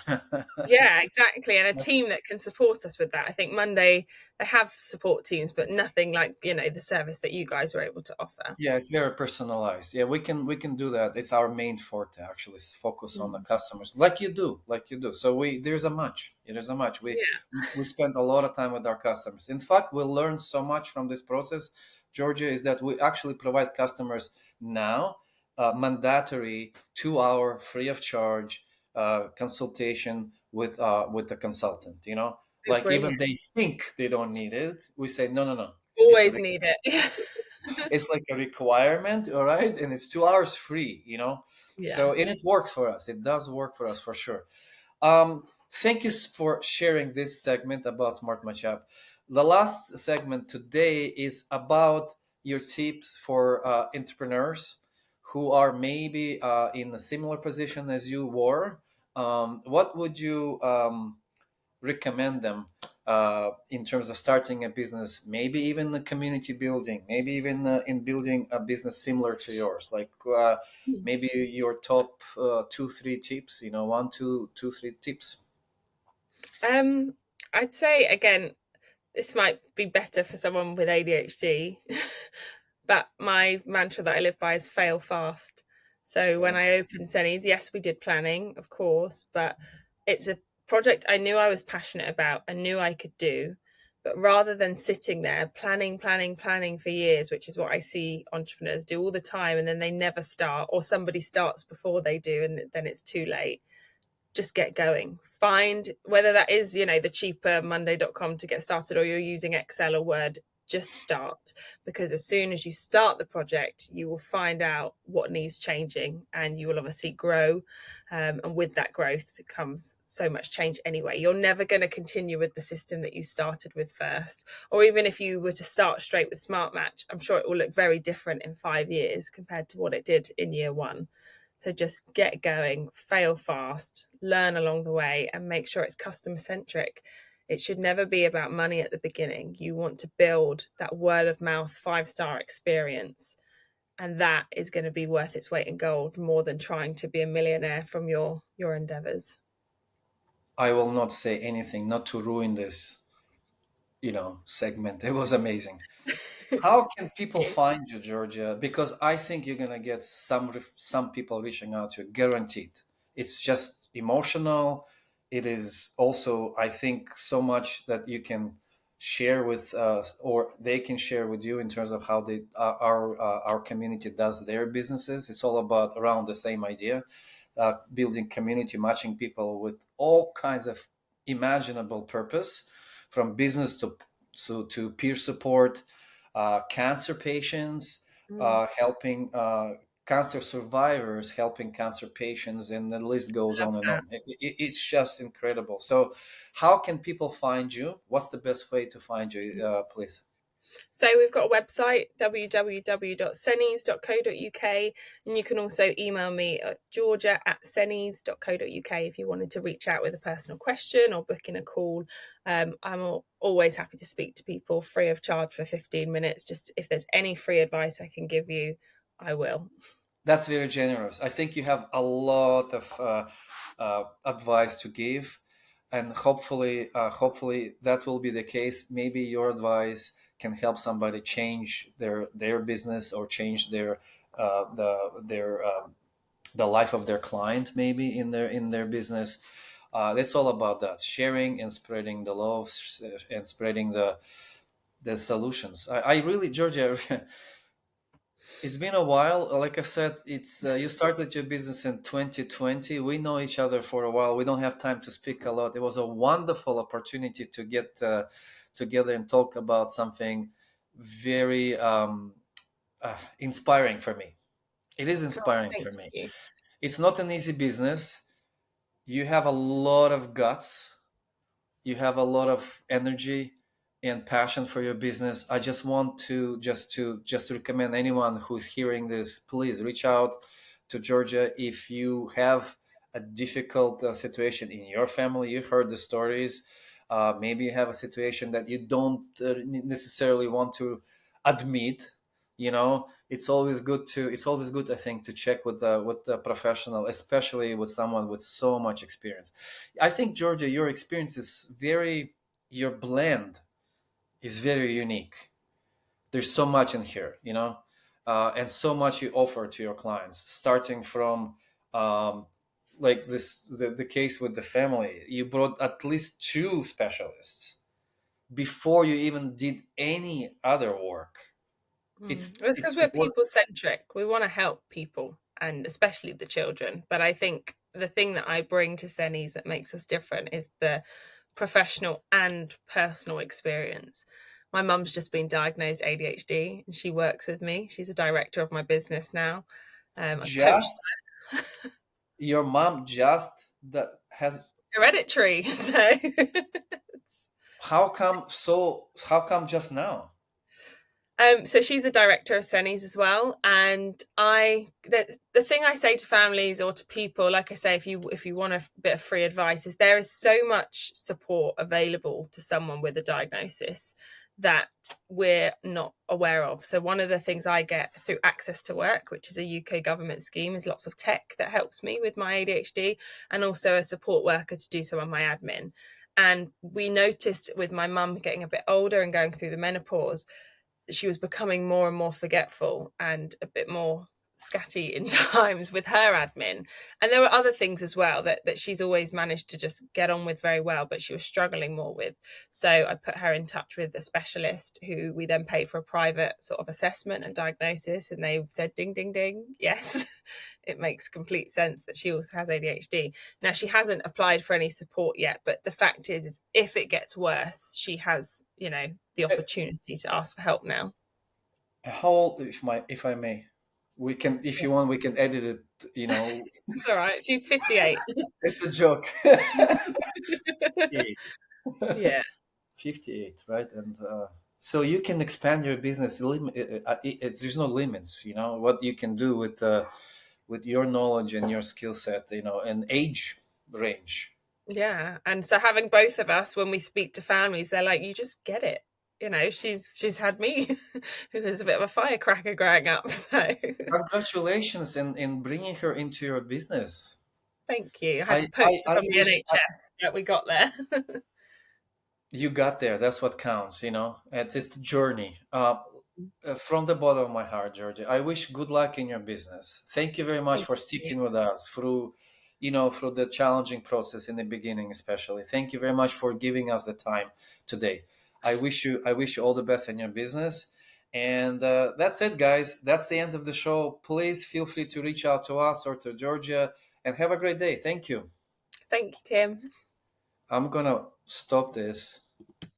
Yeah, exactly. And a That's team that can support us with that. I think Monday, they have support teams, but nothing like, the service that you guys were able to offer. Yeah, it's very personalized. Yeah, we can do that. It's our main forte actually, is focus on the Mm. customers, like you do. So there's a match. There's a match. We Yeah. we spend a lot of time with our customers. In fact, we learn so much from this process, Georgia, is that we actually provide customers now mandatory 2 hour free of charge consultation with the consultant. Oh, Like even brilliant. they think they don't need it, we say no, no, no. It's a Always need it. it's like a requirement, all right, and it's 2 hours free. Yeah. So and it works for us, it does work for us for sure. Thank you for sharing this segment about Smart Match App. The last segment today is about your tips for entrepreneurs who are maybe in a similar position as you were. What would you recommend them in terms of starting a business, maybe even the community building, maybe even in building a business similar to yours, like maybe your top 2 3 tips, one two three tips. Um, I'd say again, this might be better for someone with ADHD, but my mantra that I live by is fail fast. So when Fail. I opened Sennies, yes, we did planning, of course, but it's a project I knew I was passionate about, I knew I could do. But rather than sitting there planning, planning, planning for years, which is what I see entrepreneurs do all the time, and then they never start, or somebody starts before they do, and then it's too late, just get going. Find whether that is, the cheaper Monday.com to get started or you're using Excel or Word, just start. Because as soon as you start the project, you will find out what needs changing and you will obviously grow. And with that growth comes so much change anyway. You're never going to continue with the system that you started with first. Or even if you were to start straight with SmartMatch, I'm sure it will look very different in 5 years compared to what it did in year one. So just get going, fail fast, learn along the way, and make sure it's customer centric. It should never be about money at the beginning. You want to build that word of mouth 5-star experience. And that is going to be worth its weight in gold more than trying to be a millionaire from your endeavors. I will not say anything not to ruin this segment. It was amazing. How can people find you, Georgia? Because I think you're gonna get some people reaching out to you, guaranteed. It's just emotional. It is also, I think, so much that you can share with, or they can share with you in terms of how our community does their businesses. It's all about around the same idea, building community, matching people with all kinds of imaginable purpose, from business to peer support, cancer patients, Mm, helping cancer survivors, helping cancer patients, and the list goes love on and that. on. It's just incredible. So, how can people find you? What's the best way to find you, please? So we've got a website, www.sennies.co.uk, and you can also email me at georgia@sennies.co.uk if you wanted to reach out with a personal question or book in a call. I'm always happy to speak to people free of charge for 15 minutes. Just if there's any free advice I can give you, I will. That's very generous. I think you have a lot of advice to give, and hopefully that will be the case. Maybe your advice can help somebody change their business, or change the life of their client, maybe in their business. It's all about that, sharing and spreading the love, and spreading the solutions. I really, Georgia, it's been a while. Like I said, it's you started your business in 2020. We know each other for a while. We don't have time to speak a lot. It was a wonderful opportunity to get together and talk about something very inspiring for me. It is Oh, inspiring thank for me. you. It's not an easy business. You have a lot of guts, you have a lot of energy and passion for your business. I just want to just to recommend anyone who's hearing this, please reach out to Georgia if you have a difficult situation in your family. You heard the stories. Maybe you have a situation that you don't necessarily want to admit. It's always good, I think, to check with the professional, especially with someone with so much experience. I think, Georgia, your experience is your blend is very unique. There's so much in here, and so much you offer to your clients, starting from um, like the case with the family. You brought at least two specialists before you even did any other work. It's because It's we're work. people centric. We want to help people, and especially the children. But I think the thing that I bring to Sennies that makes us different is the professional and personal experience. My mum's just been diagnosed ADHD, and she works with me. She's a director of my business now. I've coached Just your mom just that has. hereditary, so How come just now? So she's a director of Sennies as well, and the thing I say to families or to people, like I say, if you want a bit of free advice, is there is so much support available to someone with a diagnosis that we're not aware of. So one of the things I get through Access to Work, which is a UK government scheme, is lots of tech that helps me with my ADHD, and also a support worker to do some of my admin. And we noticed with my mum getting a bit older and going through the menopause, she was becoming more and more forgetful and a bit more scatty in times with her admin. And there were other things as well that she's always managed to just get on with very well, but she was struggling more with. So I put her in touch with a specialist who we then paid for a private sort of assessment and diagnosis. And they said, ding, ding, ding, yes, it makes complete sense that she also has ADHD. Now, she hasn't applied for any support yet, but the fact is if it gets worse, she has, the Eh, opportunity to ask for help now. How old, if I may? We can, if you want, we can edit it. It's all right. She's 58. It's a joke. 58. Yeah. 58, right? And so you can expand your business. There's no limits. What you can do with your knowledge and your skill set. And age range. Yeah. And so having both of us, when we speak to families, they're like, you just get it. She's had me, who was a bit of a firecracker growing up. So Congratulations in bringing her into your business. thank you. I had I to poach I, her I from the wish NHS, but we got there. you got there. That's what counts. It's the journey. From the bottom of my heart, Georgia, I wish good luck in your business. Thank you very much Thank for you. sticking with us through the challenging process in the beginning, especially. Thank you very much for giving us the time today. I wish you all the best in your business. And that's it, guys. That's the end of the show. Please feel free to reach out to us or to Georgia, and have a great day. Thank you. Thank you, Tim. I'm gonna stop this.